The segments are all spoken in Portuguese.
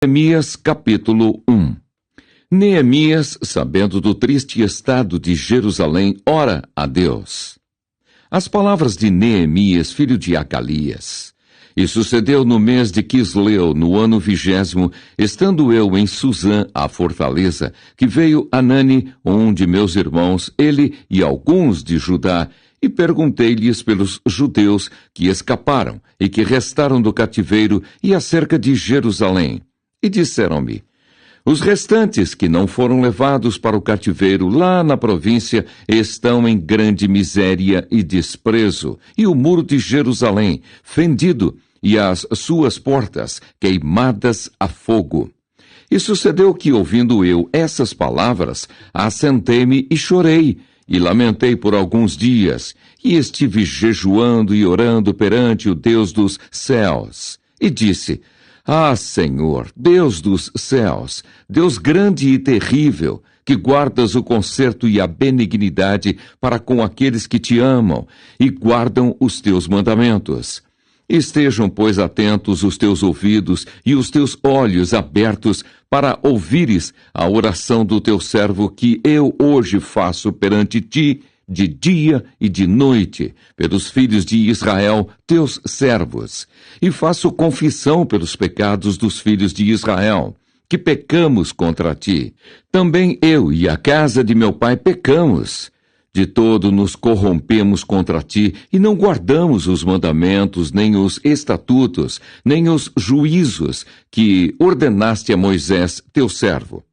Neemias capítulo 1. Neemias, sabendo do triste estado de Jerusalém, ora a Deus. As palavras de Neemias, filho de Acalias. E sucedeu no mês de Quisleu, no ano 20º, estando eu em Susã, a fortaleza, que veio Anani, um de meus irmãos, ele e alguns de Judá, e perguntei-lhes pelos judeus que escaparam e que restaram do cativeiro e acerca de Jerusalém. E disseram-me: os restantes que não foram levados para o cativeiro lá na província estão em grande miséria e desprezo, e o muro de Jerusalém fendido, e as suas portas queimadas a fogo. E sucedeu que, ouvindo eu essas palavras, assentei-me e chorei, e lamentei por alguns dias, e estive jejuando e orando perante o Deus dos céus. E disse: ah, Senhor, Deus dos céus, Deus grande e terrível, que guardas o conserto e a benignidade para com aqueles que te amam e guardam os teus mandamentos. Estejam, pois, atentos os teus ouvidos e os teus olhos abertos para ouvires a oração do teu servo que eu hoje faço perante ti, de dia e de noite, pelos filhos de Israel, teus servos, e faço confissão pelos pecados dos filhos de Israel, que pecamos contra ti. Também eu e a casa de meu pai pecamos. De todo nos corrompemos contra ti, e não guardamos os mandamentos, nem os estatutos, nem os juízos que ordenaste a Moisés, teu servo.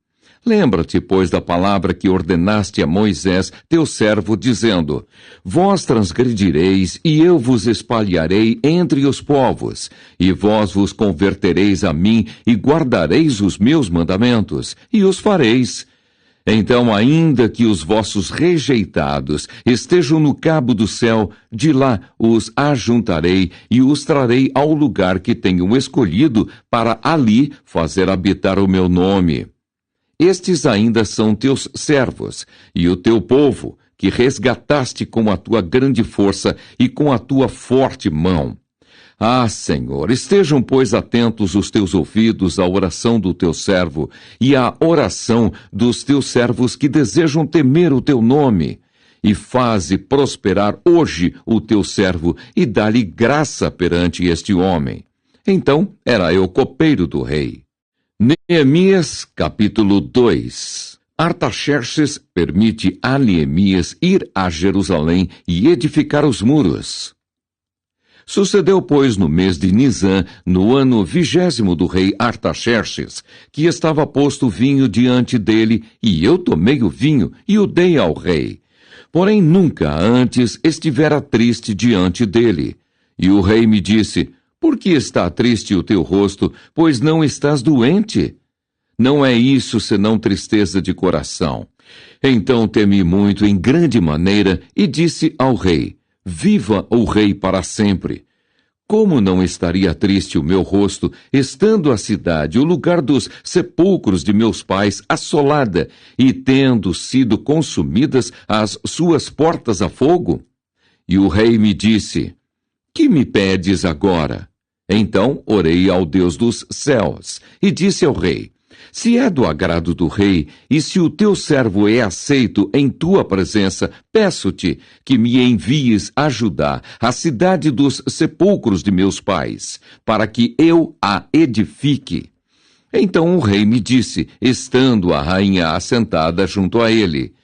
Lembra-te, pois, da palavra que ordenaste a Moisés, teu servo, dizendo: vós transgredireis, e eu vos espalharei entre os povos, e vós vos convertereis a mim, e guardareis os meus mandamentos, e os fareis. Então, ainda que os vossos rejeitados estejam no cabo do céu, de lá os ajuntarei e os trarei ao lugar que tenho escolhido para ali fazer habitar o meu nome. Estes ainda são teus servos, e o teu povo, que resgataste com a tua grande força e com a tua forte mão. Ah, Senhor, estejam, pois, atentos os teus ouvidos à oração do teu servo e à oração dos teus servos que desejam temer o teu nome. E faze prosperar hoje o teu servo e dá-lhe graça perante este homem. Então era eu copeiro do rei. Neemias, capítulo 2. Artaxerxes permite a Neemias ir a Jerusalém e edificar os muros. Sucedeu, pois, no mês de Nisã, no ano 20º do rei Artaxerxes, que estava posto vinho diante dele, e eu tomei o vinho e o dei ao rei. Porém, nunca antes estivera triste diante dele. E o rei me disse: por que está triste o teu rosto, pois não estás doente? Não é isso senão tristeza de coração. Então temi muito em grande maneira e disse ao rei: viva o rei para sempre. Como não estaria triste o meu rosto, estando a cidade, o lugar dos sepulcros de meus pais, assolada, e tendo sido consumidas as suas portas a fogo? E o rei me disse: que me pedes agora? Então orei ao Deus dos céus, e disse ao rei: se é do agrado do rei, e se o teu servo é aceito em tua presença, peço-te que me envies a Judá, a cidade dos sepulcros de meus pais, para que eu a edifique. Então o rei me disse, estando a rainha assentada junto a ele: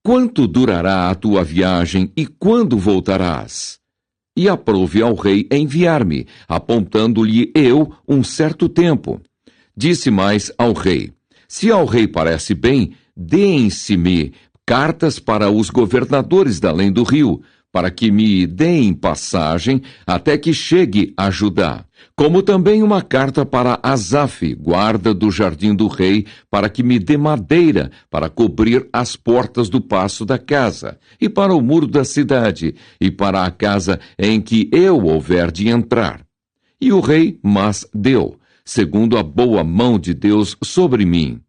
quanto durará a tua viagem e quando voltarás? E aprouve ao rei enviar-me, apontando-lhe eu um certo tempo. Disse mais ao rei: se ao rei parece bem, deem-se-me cartas para os governadores da além do rio, para que me deem passagem até que chegue a Judá. Como também uma carta para Asaf, guarda do jardim do rei, para que me dê madeira para cobrir as portas do paço da casa, e para o muro da cidade, e para a casa em que eu houver de entrar. E o rei mas deu, segundo a boa mão de Deus sobre mim.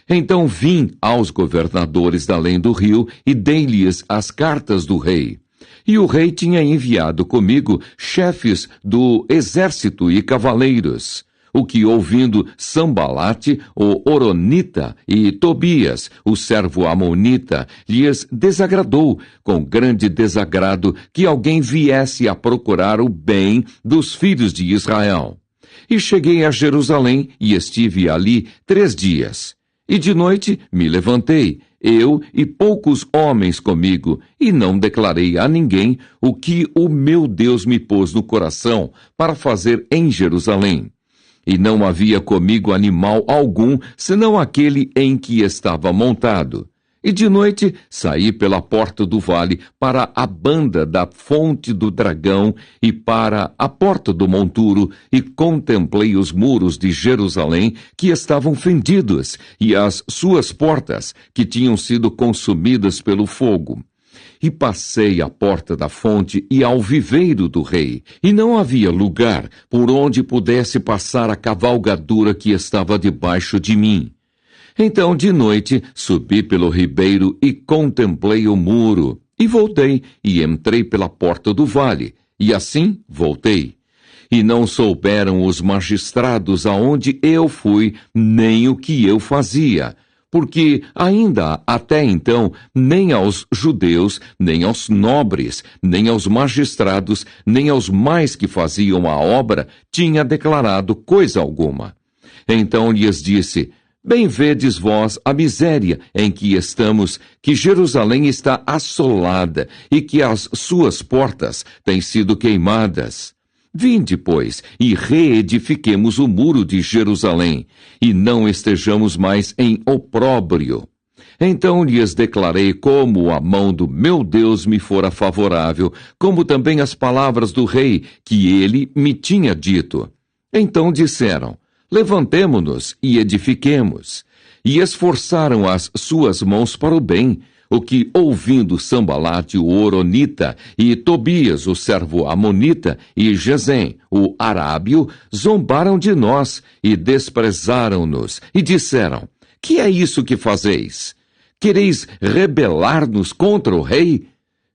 Então vim aos governadores da além do rio e dei-lhes as cartas do rei. E o rei tinha enviado comigo chefes do exército e cavaleiros. o que, ouvindo Sambalate, o Horonita, e Tobias, o servo amonita, lhes desagradou, com grande desagrado, que alguém viesse a procurar o bem dos filhos de Israel. E cheguei a Jerusalém, e estive ali 3 dias. E de noite me levantei, eu e poucos homens comigo, e não declarei a ninguém o que o meu Deus me pôs no coração para fazer em Jerusalém. E não havia comigo animal algum, senão aquele em que estava montado. E de noite saí pela porta do vale para a banda da fonte do dragão e para a porta do monturo, e contemplei os muros de Jerusalém que estavam fendidos, e as suas portas que tinham sido consumidas pelo fogo. E passei à porta da fonte e ao viveiro do rei, e não havia lugar por onde pudesse passar a cavalgadura que estava debaixo de mim. Então, de noite, subi pelo ribeiro e contemplei o muro, e voltei, e entrei pela porta do vale, e assim voltei. E não souberam os magistrados aonde eu fui, nem o que eu fazia, porque ainda até então, nem aos judeus, nem aos nobres, nem aos magistrados, nem aos mais que faziam a obra, tinha declarado coisa alguma. Então lhes disse: bem vedes vós a miséria em que estamos, que Jerusalém está assolada e que as suas portas têm sido queimadas. Vinde, pois, e reedifiquemos o muro de Jerusalém, e não estejamos mais em opróbrio. Então lhes declarei como a mão do meu Deus me fora favorável, como também as palavras do rei que ele me tinha dito. Então disseram: levantemo-nos e edifiquemos. E esforçaram as suas mãos para o bem, o que, ouvindo Sambalate, o Horonita, e Tobias, o servo amonita, e Gesem, o arábio, zombaram de nós e desprezaram-nos, e disseram: que é isso que fazeis? Quereis rebelar-nos contra o rei?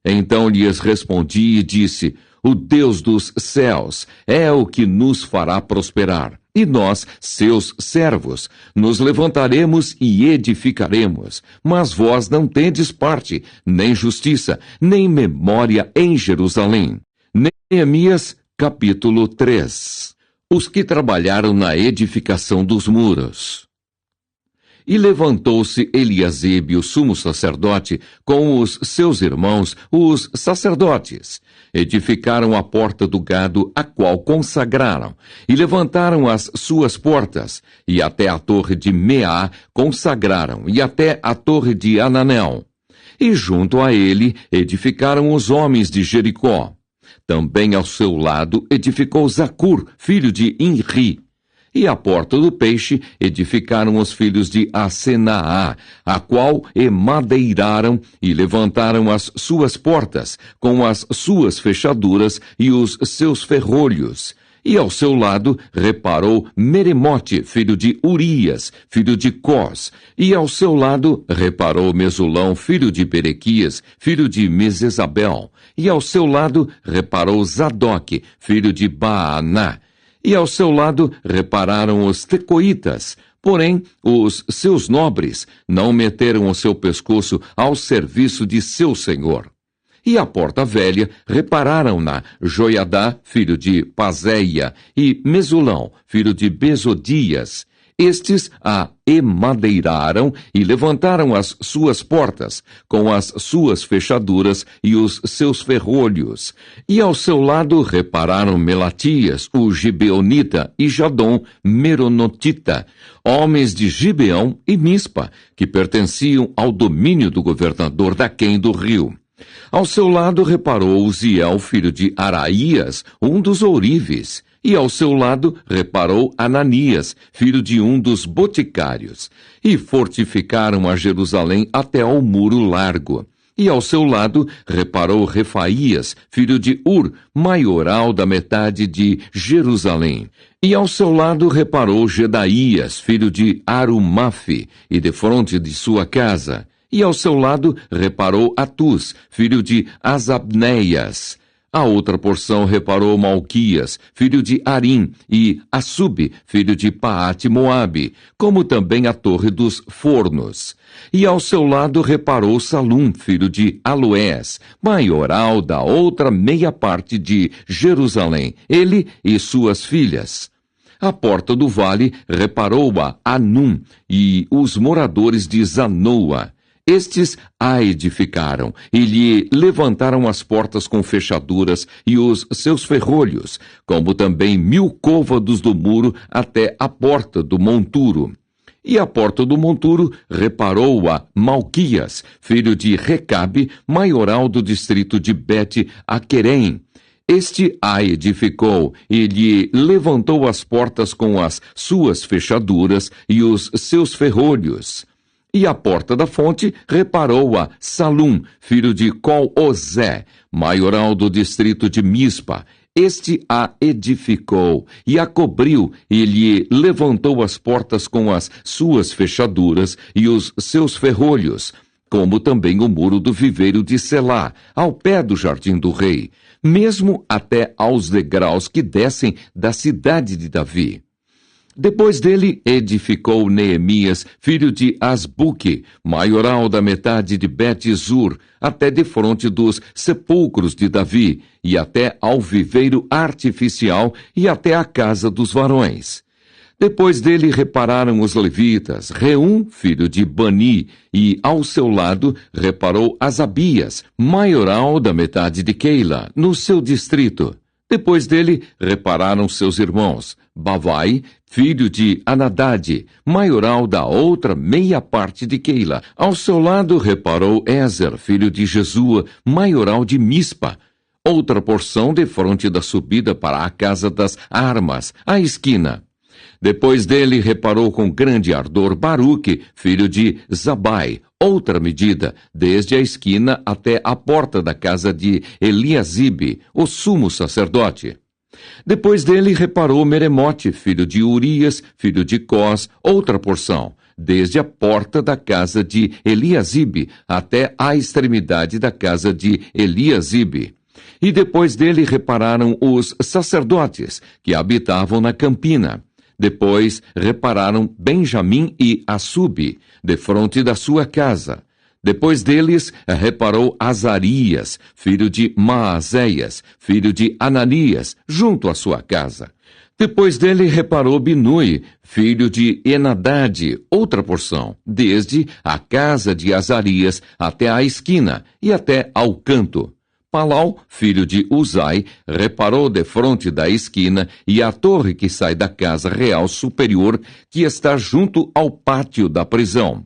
Então lhes respondi e disse: o Deus dos céus é o que nos fará prosperar, e nós, seus servos, nos levantaremos e edificaremos. Mas vós não tendes parte, nem justiça, nem memória em Jerusalém. Neemias, capítulo 3. Os que trabalharam na edificação dos muros. E levantou-se Eliasibe, o sumo sacerdote, com os seus irmãos, os sacerdotes. Edificaram a porta do gado, a qual consagraram, e levantaram as suas portas, e até a torre de Meá consagraram, e até a torre de Ananel. E junto a ele edificaram os homens de Jericó. Também ao seu lado edificou Zacur, filho de Inri. E a porta do peixe edificaram os filhos de Asenaá, a qual emadeiraram e levantaram as suas portas, com as suas fechaduras e os seus ferrolhos. E ao seu lado reparou Meremote, filho de Urias, filho de Cós. E ao seu lado reparou Mesulão, filho de Berequias, filho de Mesesabel. E ao seu lado reparou Zadoque, filho de Baaná. E ao seu lado repararam os tecoitas, porém os seus nobres não meteram o seu pescoço ao serviço de seu senhor. E a porta velha repararam-na Joiadá, filho de Pazéia, e Mesulão, filho de Besodias. Estes a emadeiraram e levantaram as suas portas, com as suas fechaduras e os seus ferrolhos. E ao seu lado repararam Melatias, o gibeonita, e Jadom, meronotita, homens de Gibeão e Mispa, que pertenciam ao domínio do governador daquém do rio. Ao seu lado reparou Uziel, filho de Araías, um dos ourives. E ao seu lado reparou Ananias, filho de um dos boticários. E fortificaram a Jerusalém até ao muro largo. E ao seu lado reparou Refaías, filho de Ur, maioral da metade de Jerusalém. E ao seu lado reparou Gedaías, filho de Arumafe, e defronte de sua casa. E ao seu lado reparou Atus, filho de Asabneias. A outra porção reparou Malquias, filho de Arim, e Assub, filho de Paate-Moabe, como também a torre dos fornos. E ao seu lado reparou Salum, filho de Aloés, maioral da outra meia parte de Jerusalém, ele e suas filhas. A porta do vale reparou-a Anum e os moradores de Zanoa. Estes a edificaram e lhe levantaram as portas com fechaduras e os seus ferrolhos, como também 1000 côvados do muro até a porta do monturo. E a porta do monturo reparou-a Malquias, filho de Recabe, maioral do distrito de Bet-Aquerém. Este a edificou e lhe levantou as portas com as suas fechaduras e os seus ferrolhos. E a porta da fonte reparou-a Salum, filho de Col-Ozé, maioral do distrito de Mispa. Este a edificou e a cobriu e lhe levantou as portas com as suas fechaduras e os seus ferrolhos, como também o muro do viveiro de Selá, ao pé do jardim do rei, mesmo até aos degraus que descem da cidade de Davi. Depois dele edificou Neemias, filho de Asbuque, maioral da metade de Bet-Zur, até defronte dos sepulcros de Davi, e até ao viveiro artificial e até a casa dos varões. Depois dele repararam os levitas, Reum, filho de Bani, e ao seu lado reparou Asabias, maioral da metade de Keila, no seu distrito. Depois dele repararam seus irmãos, Bavai, filho de Anadade, maioral da outra meia parte de Keila. Ao seu lado reparou Ezer, filho de Jesua, maioral de Mispa. Outra porção defronte da subida para a casa das armas, à esquina. Depois dele reparou com grande ardor Baruque, filho de Zabai, outra medida, desde a esquina até a porta da casa de Eliasibe, o sumo sacerdote. Depois dele reparou Meremote, filho de Urias, filho de Cós, outra porção, desde a porta da casa de Eliasibe até a extremidade da casa de Eliasibe. E depois dele repararam os sacerdotes, que habitavam na campina. Depois repararam Benjamim e Assub, defronte da sua casa. Depois deles reparou Azarias, filho de Maazéias, filho de Ananias, junto à sua casa. Depois dele reparou Binui, filho de Enadade, outra porção, desde a casa de Azarias até a esquina e até ao canto. Palau, filho de Uzai, reparou defronte da esquina e a torre que sai da casa real superior, que está junto ao pátio da prisão.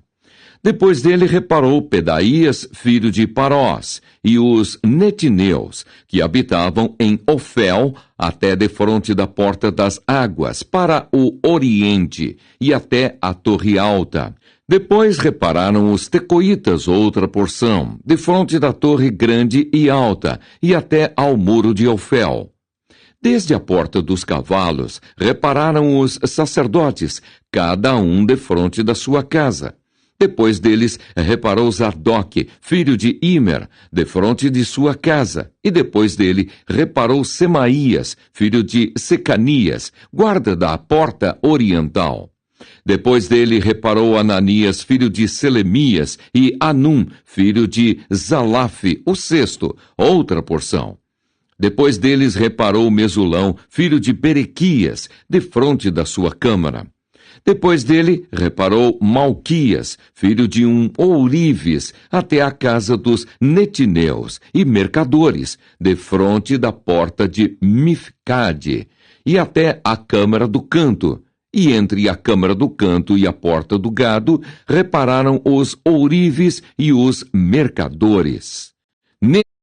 Depois dele reparou Pedaías, filho de Parós, e os netineus, que habitavam em Ofel, até defronte da porta das águas, para o oriente, e até a torre alta. Depois repararam os tecoitas, outra porção, defronte da torre grande e alta, e até ao muro de Ofel. Desde a porta dos cavalos, repararam os sacerdotes, cada um defronte da sua casa. Depois deles, reparou Zadok, filho de Imer, defronte de sua casa. E depois dele, reparou Semaías, filho de Secanias, guarda da porta oriental. Depois dele, reparou Ananias, filho de Selemias, e Anum, filho de Zalafe, o sexto, outra porção. Depois deles, reparou Mesulão, filho de Berequias, defronte da sua câmara. Depois dele, reparou Malquias, filho de um ourives, até a casa dos netineus e mercadores, defronte da porta de Mifcade, e até a câmara do canto. E entre a câmara do canto e a porta do gado, repararam os ourives e os mercadores.